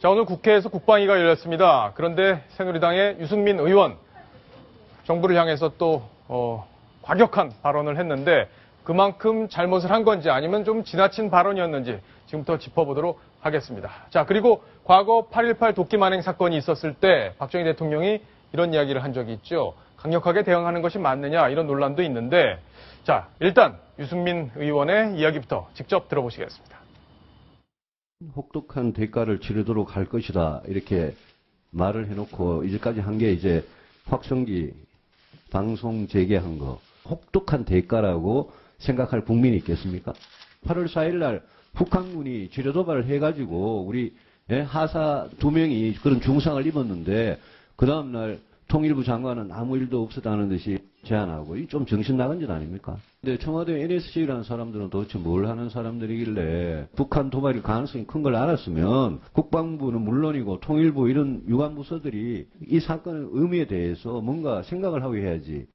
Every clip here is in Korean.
자, 오늘 국회에서 국방위가 열렸습니다. 그런데 새누리당의 유승민 의원, 정부를 향해서 또 과격한 발언을 했는데 그만큼 잘못을 한 건지 아니면 좀 지나친 발언이었는지 지금부터 짚어보도록 하겠습니다. 자, 그리고 과거 8.18 도끼 만행 사건이 있었을 때 박정희 대통령이 이런 이야기를 한 적이 있죠. 강력하게 대응하는 것이 맞느냐 이런 논란도 있는데 자, 일단 유승민 의원의 이야기부터 직접 들어보시겠습니다. 혹독한 대가를 치르도록 할 것이다 이렇게 말을 해놓고 이제까지 한 게 이제 확성기 방송 재개한 거 혹독한 대가라고 생각할 국민이 있겠습니까? 8월 4일 날 북한군이 지뢰 도발을 해가지고 우리 하사 2명이 그런 중상을 입었는데 그 다음날 통일부 장관은 아무 일도 없었다는 듯이 제안하고 좀 정신 나간 짓 아닙니까? 근데 청와대 NSC라는 사람들은 도대체 뭘 하는 사람들이길래 북한 도발일 가능성이 큰 걸 알았으면 국방부는 물론이고 통일부 이런 유관부서들이 이 사건의 의미에 대해서 뭔가 생각을 하고 해야지.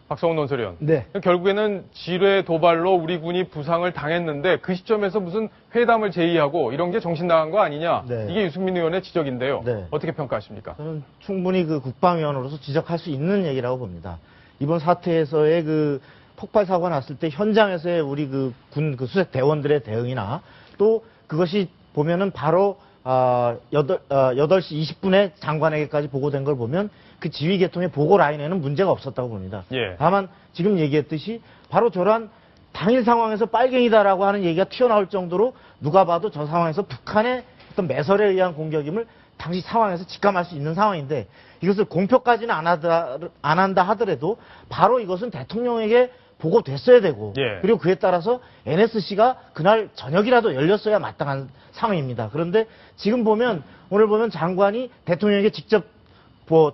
박성훈 논설위원. 네. 결국에는 지뢰 도발로 우리 군이 부상을 당했는데 그 시점에서 무슨 회담을 제의하고 이런 게 정신 나간 거 아니냐. 네. 이게 유승민 의원의 지적인데요. 네. 어떻게 평가하십니까? 저는 충분히 그 국방위원으로서 지적할 수 있는 얘기라고 봅니다. 이번 사태에서의 그 폭발 사고가 났을 때 현장에서의 우리 그 군 그 수색 대원들의 대응이나 또 그것이 보면은 바로 8시 20분에 장관에게까지 보고된 걸 보면 그 지휘 계통의 보고 라인에는 문제가 없었다고 봅니다. 예. 다만 지금 얘기했듯이 바로 저러한 당일 상황에서 빨갱이다라고 하는 얘기가 튀어나올 정도로 누가 봐도 저 상황에서 북한의 어떤 매설에 의한 공격임을 당시 상황에서 직감할 수 있는 상황인데 이것을 공표까지는 안 한다 하더라도 바로 이것은 대통령에게 보고됐어야 되고 예. 그리고 그에 따라서 NSC가 그날 저녁이라도 열렸어야 마땅한 상황입니다. 그런데 지금 보면 오늘 보면 장관이 대통령에게 직접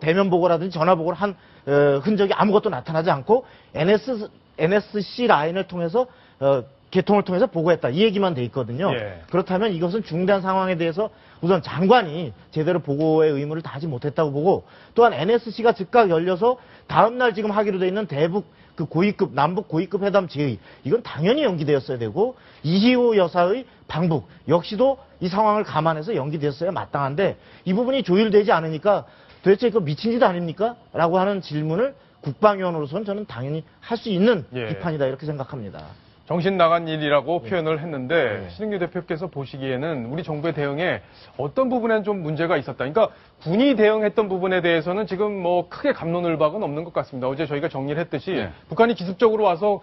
대면 보고라든지 전화 보고를 한 흔적이 아무것도 나타나지 않고 NSC 라인을 통해서 개통을 통해서 보고했다 이 얘기만 돼 있거든요. 예. 그렇다면 이것은 중대한 상황에 대해서 우선 장관이 제대로 보고의 의무를 다하지 못했다고 보고 또한 NSC가 즉각 열려서 다음날 지금 하기로 돼 있는 대북 그 고위급 남북 고위급 회담 제의 이건 당연히 연기되었어야 되고 이희호 여사의 방북 역시도 이 상황을 감안해서 연기되었어야 마땅한데 이 부분이 조율되지 않으니까 도대체 이거 미친 짓 아닙니까? 라고 하는 질문을 국방위원으로서는 저는 당연히 할 수 있는 예. 비판이다 이렇게 생각합니다. 정신 나간 일이라고 네. 표현을 했는데 네. 신인규 대표께서 보시기에는 우리 정부의 대응에 어떤 부분에는 좀 문제가 있었다. 그러니까 군이 대응했던 부분에 대해서는 지금 뭐 크게 갑론을박은 없는 것 같습니다. 어제 저희가 정리를 했듯이 네. 북한이 기습적으로 와서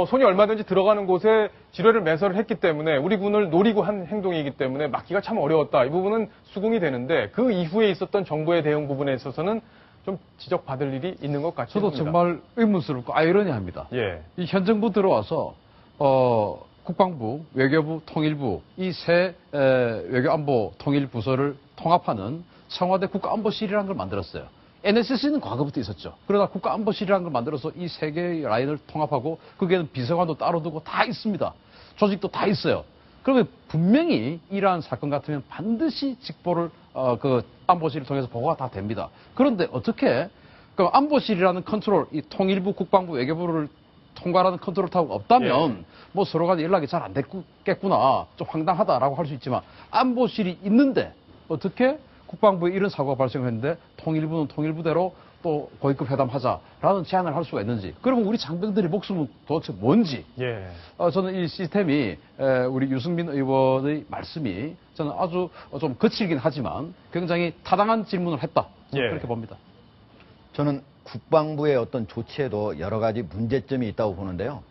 손이 얼마든지 들어가는 곳에 지뢰를 매설을 했기 때문에 우리 군을 노리고 한 행동이기 때문에 막기가 참 어려웠다. 이 부분은 수긍이 되는데 그 이후에 있었던 정부의 대응 부분에 있어서는 좀 지적받을 일이 있는 것 같습니다. 저도 정말 의문스럽고 아이러니합니다. 예. 이 현 정부 들어와서 국방부, 외교부, 통일부 이 세 외교안보 통일부서를 통합하는 청와대 국가안보실이라는 걸 만들었어요. NSC는 과거부터 있었죠. 그러다 국가안보실이라는 걸 만들어서 이 세 개의 라인을 통합하고 거기에는 비서관도 따로 두고 다 있습니다. 조직도 다 있어요. 그러면 분명히 이러한 사건 같으면 반드시 직보를 그 안보실을 통해서 보고가 다 됩니다. 그런데 어떻게 그 안보실이라는 컨트롤, 이 통일부, 국방부, 외교부를 통과하는 컨트롤 타워가 없다면 예. 뭐 서로 간에 연락이 잘 안 됐겠구나 좀 황당하다라고 할 수 있지만 안보실이 있는데 어떻게 국방부에 이런 사고가 발생했는데 통일부는 통일부대로 또 고위급 회담하자라는 제안을 할 수가 있는지 그러면 우리 장병들의 목숨은 도대체 뭔지 예. 저는 이 시스템이 우리 유승민 의원의 말씀이 저는 아주 좀 거칠긴 하지만 굉장히 타당한 질문을 했다 예. 그렇게 봅니다. 저는 국방부의 어떤 조치에도 여러 가지 문제점이 있다고 보는데요.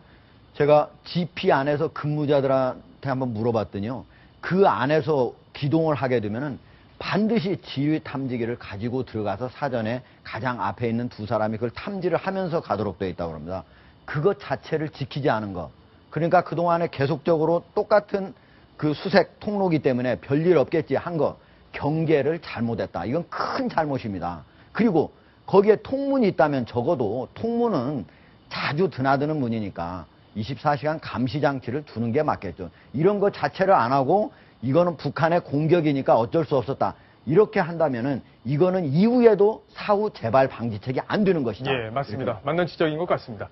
제가 GP 안에서 근무자들한테 한번 물어봤더니요. 그 안에서 기동을 하게 되면은 반드시 지휘 탐지기를 가지고 들어가서 사전에 가장 앞에 있는 두 사람이 그걸 탐지를 하면서 가도록 되어 있다고 합니다. 그것 자체를 지키지 않은 것. 그러니까 그동안에 계속적으로 똑같은 그 수색 통로기 때문에 별일 없겠지 한 거. 경계를 잘못했다. 이건 큰 잘못입니다. 그리고 거기에 통문이 있다면 적어도 통문은 자주 드나드는 문이니까 24시간 감시 장치를 두는 게 맞겠죠. 이런 것 자체를 안 하고 이거는 북한의 공격이니까 어쩔 수 없었다. 이렇게 한다면은 이거는 이후에도 사후 재발 방지책이 안 되는 것이다. 예, 맞습니다. 맞는 지적인 것 같습니다.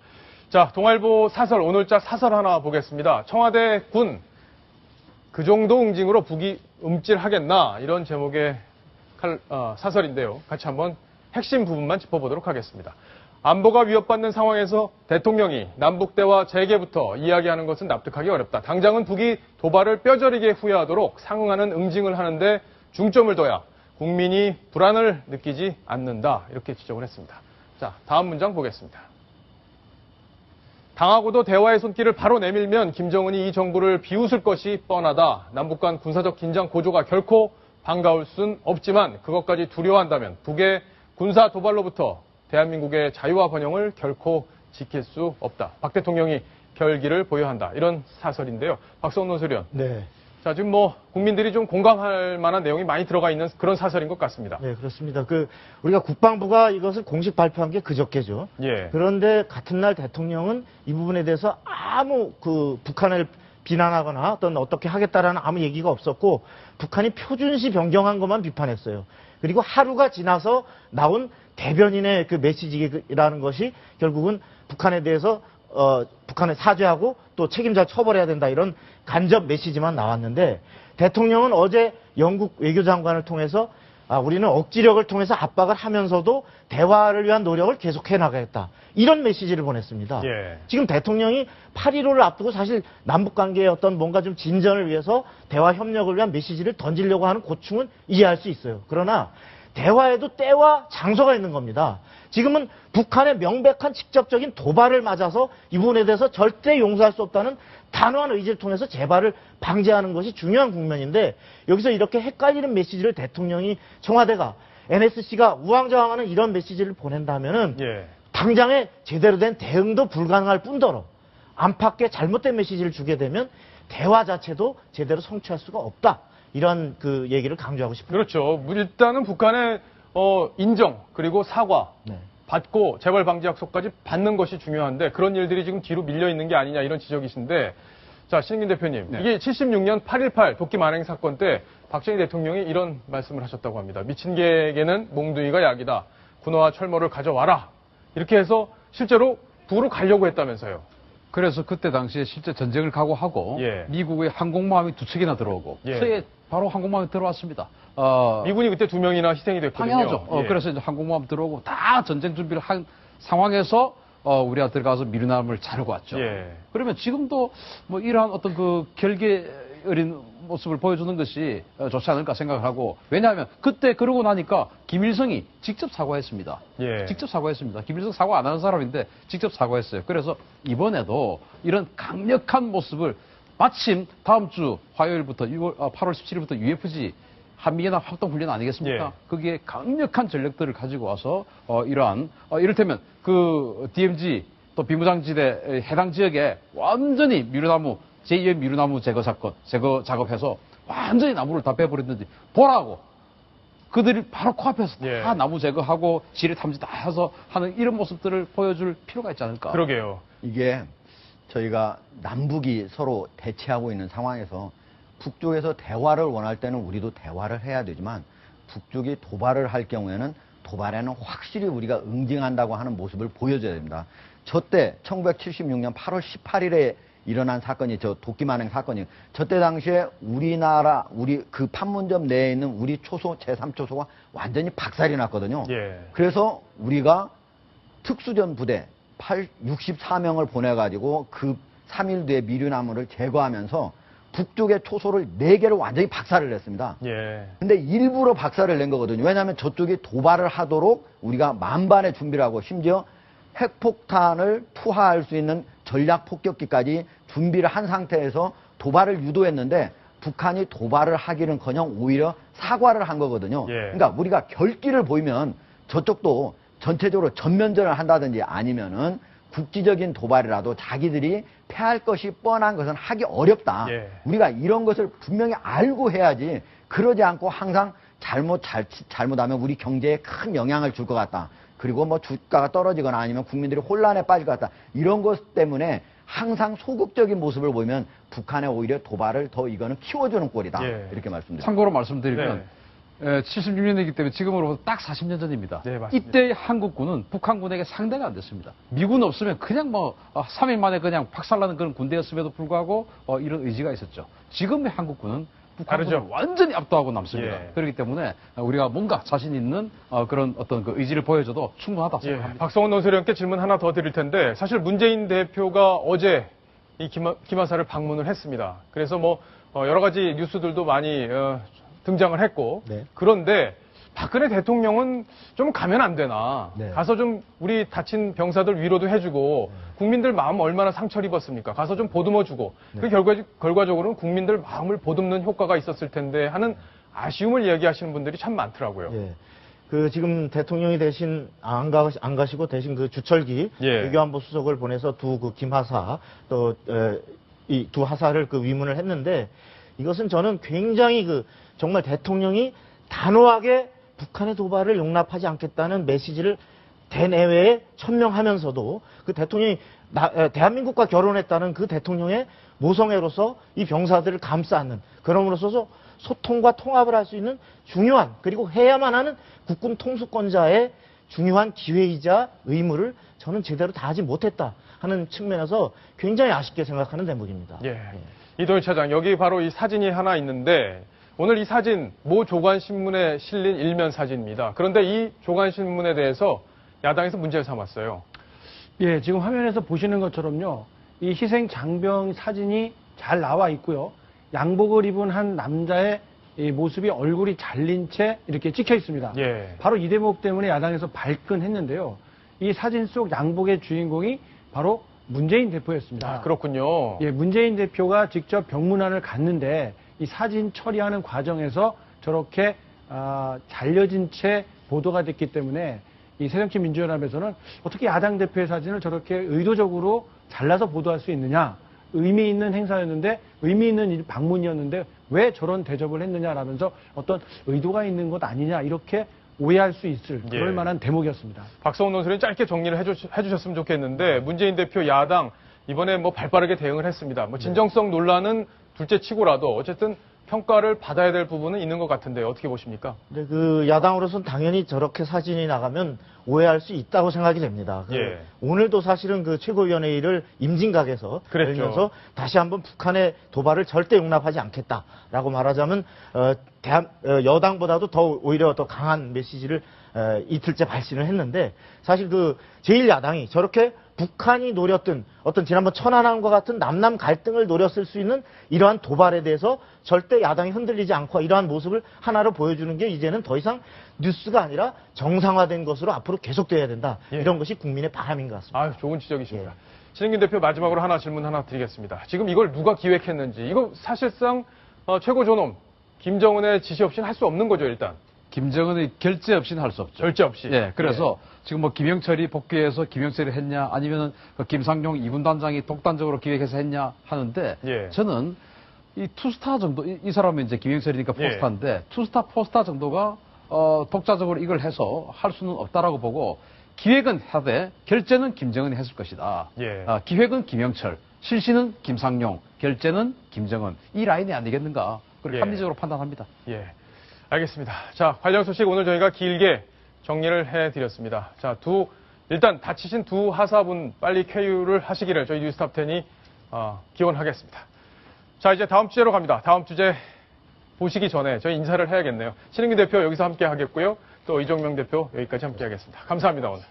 자, 동아일보 사설, 오늘자 사설 하나 보겠습니다. 청와대 군 그 정도 응징으로 북이 움찔하겠나 이런 제목의 사설인데요. 같이 한번 핵심 부분만 짚어보도록 하겠습니다. 안보가 위협받는 상황에서 대통령이 남북 대화 재개부터 이야기하는 것은 납득하기 어렵다. 당장은 북이 도발을 뼈저리게 후회하도록 상응하는 응징을 하는데 중점을 둬야 국민이 불안을 느끼지 않는다. 이렇게 지적을 했습니다. 자, 다음 문장 보겠습니다. 당하고도 대화의 손길을 바로 내밀면 김정은이 이 정부를 비웃을 것이 뻔하다. 남북 간 군사적 긴장 고조가 결코 반가울 순 없지만 그것까지 두려워한다면 북의 군사 도발로부터 대한민국의 자유와 번영을 결코 지킬 수 없다. 박 대통령이 결기를 보여야 한다. 이런 사설인데요. 박성훈 논설위원. 네. 자, 지금 국민들이 좀 공감할 만한 내용이 많이 들어가 있는 그런 사설인 것 같습니다. 네, 그렇습니다. 우리가 국방부가 이것을 공식 발표한 게 그저께죠. 예. 그런데 같은 날 대통령은 이 부분에 대해서 아무 북한을 비난하거나 어떻게 하겠다라는 아무 얘기가 없었고 북한이 표준시 변경한 것만 비판했어요. 그리고 하루가 지나서 나온 대변인의 그 메시지라는 것이 결국은 북한에 대해서 북한에 사죄하고 또 책임자 처벌해야 된다 이런 간접 메시지만 나왔는데 대통령은 어제 영국 외교장관을 통해서 우리는 억지력을 통해서 압박을 하면서도 대화를 위한 노력을 계속해 나가겠다. 이런 메시지를 보냈습니다. 예. 지금 대통령이 8.15를 앞두고 사실 남북관계의 어떤 뭔가 좀 진전을 위해서 대화 협력을 위한 메시지를 던지려고 하는 고충은 이해할 수 있어요. 그러나 대화에도 때와 장소가 있는 겁니다. 지금은 북한의 명백한 직접적인 도발을 맞아서 이 부분에 대해서 절대 용서할 수 없다는 단호한 의지를 통해서 재발을 방지하는 것이 중요한 국면인데 여기서 이렇게 헷갈리는 메시지를 대통령이 청와대가 NSC가 우왕좌왕하는 이런 메시지를 보낸다면은 예. 당장에 제대로 된 대응도 불가능할 뿐더러 안팎에 잘못된 메시지를 주게 되면 대화 자체도 제대로 성취할 수가 없다. 이런 얘기를 강조하고 싶습니다. 그렇죠. 일단은 북한의 인정 그리고 사과 네. 받고 재발 방지 약속까지 받는 것이 중요한데 그런 일들이 지금 뒤로 밀려 있는 게 아니냐 이런 지적이신데 자, 신인균 대표님. 네. 이게 76년 8.18 도끼 만행 사건 때 박정희 대통령이 이런 말씀을 하셨다고 합니다. 미친 개에게는 몽둥이가 약이다. 군화와 철모를 가져와라. 이렇게 해서 실제로 북으로 가려고 했다면서요. 그래서 그때 당시에 실제 전쟁을 각오하고 예. 미국의 항공모함이 2척이나 들어오고 예. 서해 바로 항공모함이 들어왔습니다. 미군이 그때 2명이나 희생이 됐거든요. 당연하죠. 예. 그래서 이제 항공모함 들어오고 다 전쟁 준비를 한 상황에서 우리가 들어가서 미루남을 자르고 왔죠. 예. 그러면 지금도 이러한 어떤 결계 어린 모습을 보여주는 것이 좋지 않을까 생각을 하고 왜냐하면 그때 그러고 나니까 김일성이 직접 사과했습니다. 예. 직접 사과했습니다. 김일성 사과 안 하는 사람인데 직접 사과했어요. 그래서 이번에도 이런 강력한 모습을 마침 다음 주 화요일부터 8월 17일부터 UFG 한미연합 합동훈련 아니겠습니까? 예. 거기에 강력한 전력들을 가지고 와서 이러한 이를테면 DMZ 또 비무장지대 해당 지역에 완전히 미루나무 제2의 미루나무 제거 작업해서 완전히 나무를 다 빼버렸는지 보라고 그들이 바로 코앞에서 예. 다 나무 제거하고 지뢰 탐지 다 해서 하는 이런 모습들을 보여줄 필요가 있지 않을까? 그러게요. 이게 저희가 남북이 서로 대치하고 있는 상황에서 북쪽에서 대화를 원할 때는 우리도 대화를 해야 되지만 북쪽이 도발을 할 경우에는 도발에는 확실히 우리가 응징한다고 하는 모습을 보여줘야 됩니다. 저때 1976년 8월 18일에 일어난 사건이 도끼 만행 사건이 저때 당시에 우리나라 그 판문점 내에 있는 우리 초소 제3초소가 완전히 박살이 났거든요. 예. 그래서 우리가 특수전 부대 64명을 보내가지고 그 3일 뒤에 미류나무를 제거하면서 북쪽의 초소를 4개를 완전히 박살을 냈습니다. 예. 근데 일부러 박살을 낸 거거든요. 왜냐하면 저쪽이 도발을 하도록 우리가 만반의 준비를 하고 심지어 핵폭탄을 투하할 수 있는 전략 폭격기까지 준비를 한 상태에서 도발을 유도했는데 북한이 도발을 하기는커녕 오히려 사과를 한 거거든요. 예. 그러니까 우리가 결기를 보이면 저쪽도 전체적으로 전면전을 한다든지 아니면은 국지적인 도발이라도 자기들이 패할 것이 뻔한 것은 하기 어렵다. 예. 우리가 이런 것을 분명히 알고 해야지 그러지 않고 항상 잘못하면 우리 경제에 큰 영향을 줄 것 같다. 그리고 주가가 떨어지거나 아니면 국민들이 혼란에 빠질 것 같다. 이런 것 때문에 항상 소극적인 모습을 보이면 북한의 오히려 도발을 더 이거는 키워주는 꼴이다. 예. 이렇게 말씀드립니다. 참고로 말씀드리면 네. 76년이기 때문에 지금으로부터 딱 40년 전입니다. 네, 맞습니다. 이때 한국군은 북한군에게 상대가 안 됐습니다. 미군 없으면 그냥 3일 만에 그냥 박살나는 그런 군대였음에도 불구하고 이런 의지가 있었죠. 지금의 한국군은 북한군을 다르죠. 완전히 압도하고 남습니다. 예. 그렇기 때문에 우리가 뭔가 자신 있는 그런 어떤 그 의지를 보여줘도 충분하다 예, 생각합니다. 박성원 논설위원께 질문 하나 더 드릴 텐데 사실 문재인 대표가 어제 이 김하사를 방문을 했습니다. 그래서 여러 가지 뉴스들도 많이 등장을 했고 네. 그런데 박근혜 대통령은 좀 가면 안 되나 네. 가서 좀 우리 다친 병사들 위로도 해주고 국민들 마음 얼마나 상처를 입었습니까? 가서 좀 보듬어주고 그 결과적으로는 국민들 마음을 보듬는 효과가 있었을 텐데 하는 아쉬움을 이야기하시는 분들이 참 많더라고요. 예. 지금 대통령이 대신 안 가시고 대신 그 주철기 예. 외교안보 수석을 보내서 두 김하사 또 이 두 하사를 위문을 했는데 이것은 저는 굉장히 정말 대통령이 단호하게 북한의 도발을 용납하지 않겠다는 메시지를 대내외에 천명하면서도 그 대통령이 대한민국과 결혼했다는 그 대통령의 모성애로서 이 병사들을 감싸 안는 그럼으로써 소통과 통합을 할 수 있는 중요한 그리고 해야만 하는 국군 통수권자의 중요한 기회이자 의무를 저는 제대로 다하지 못했다 하는 측면에서 굉장히 아쉽게 생각하는 대목입니다. 예. 이동희 차장, 여기 바로 이 사진이 하나 있는데 오늘 이 사진 모 조간신문에 실린 일면 사진입니다. 그런데 이 조간신문에 대해서 야당에서 문제를 삼았어요. 예, 지금 화면에서 보시는 것처럼요. 이 희생 장병 사진이 잘 나와 있고요. 양복을 입은 한 남자의 이 모습이 얼굴이 잘린 채 이렇게 찍혀 있습니다. 예. 바로 이 대목 때문에 야당에서 발끈했는데요. 이 사진 속 양복의 주인공이 바로 문재인 대표였습니다. 아, 그렇군요. 예, 문재인 대표가 직접 병문안을 갔는데 이 사진 처리하는 과정에서 저렇게 잘려진 채 보도가 됐기 때문에 이 새정치민주연합에서는 어떻게 야당 대표의 사진을 저렇게 의도적으로 잘라서 보도할 수 있느냐. 의미 있는 행사였는데 의미 있는 방문이었는데 왜 저런 대접을 했느냐라면서 어떤 의도가 있는 것 아니냐 이렇게 오해할 수 있을 그럴 예. 만한 대목이었습니다. 박성원 논설위원 짧게 정리를 해주셨으면 좋겠는데 문재인 대표 야당 이번에 발빠르게 대응을 했습니다. 진정성 논란은 둘째 치고라도 어쨌든 평가를 받아야 될 부분은 있는 것 같은데 어떻게 보십니까? 근데 야당으로서는 당연히 저렇게 사진이 나가면 오해할 수 있다고 생각이 됩니다. 예. 오늘도 사실은 최고위원회의를 임진각에서 그랬죠. 열면서 다시 한번 북한의 도발을 절대 용납하지 않겠다라고 말하자면 여당보다도 오히려 더 강한 메시지를 이틀째 발신을 했는데 사실 제1야당이 저렇게 북한이 노렸던 어떤 지난번 천안함과 같은 남남 갈등을 노렸을 수 있는 이러한 도발에 대해서 절대 야당이 흔들리지 않고 이러한 모습을 하나로 보여주는 게 이제는 더 이상 뉴스가 아니라 정상화된 것으로 앞으로 계속돼야 된다. 예. 이런 것이 국민의 바람인 것 같습니다. 아, 좋은 지적이십니다. 신은균 대표 마지막으로 질문 하나 드리겠습니다. 지금 이걸 누가 기획했는지 이거 사실상 최고 존엄 김정은의 지시 없이는 할 수 없는 거죠, 일단. 김정은의 결재 없이는 할 수 없죠. 절제 없이. 예, 그래서 지금 김영철이 복귀해서 김영철이 했냐, 아니면은 김상용 2군 단장이 독단적으로 기획해서 했냐 하는데, 예. 저는 이 투스타 정도, 이 사람은 이제 김영철이니까 예. 포스타인데, 투스타, 포스타 정도가, 독자적으로 이걸 해서 할 수는 없다라고 보고, 기획은 하되, 결재는 김정은이 했을 것이다. 예. 기획은 김영철, 실시는 김상용, 결재는 김정은. 이 라인이 아니겠는가. 그렇게 예. 합리적으로 판단합니다. 예. 알겠습니다. 자, 관련 소식 오늘 저희가 길게 정리를 해드렸습니다. 자, 일단 다치신 두 하사분 빨리 쾌유를 하시기를 저희 뉴스탑10이 기원하겠습니다. 자, 이제 다음 주제로 갑니다. 다음 주제 보시기 전에 저희 인사를 해야겠네요. 신은균 대표 여기서 함께 하겠고요. 또 이종명 대표 여기까지 함께 하겠습니다. 감사합니다, 오늘.